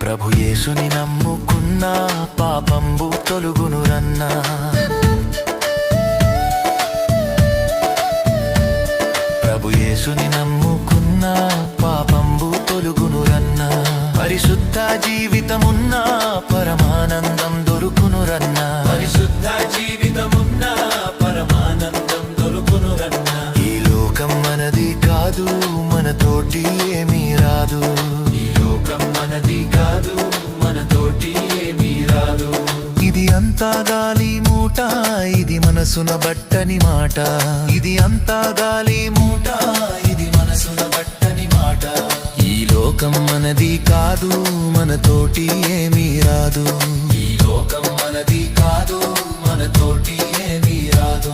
ప్రభు యేసుని నమ్ముకున్నా పాపంబు తొలుగునురన్నా. ప్రభు యేసుని నమ్ముకున్నా పాపంబు తొలుగునురన్నా. పరిశుద్ధ జీవితమున్నా పరమానందం దొరుకునురన్నా. పరిశుద్ధ జీవితమున్నా పరమానందం దొరుకునురన్నా. ఈ లోకం మనది కాదు, మనతోటి ఏమీ రాదు. ఈ లోకం మనది కాదు, మనతోటి ఏమీ రాదు. ఇది అంతా గాలి మూట, ఇది మనసున బట్టని మాట. ఇది అంతా గాలి మూట, ఇది మనసున బట్టని మాట. ఈ లోకం మనది కాదు, మనతోటి ఏమీ రాదు. ఈ లోకం మనది కాదు, మనతోటి ఏమీ రాదు.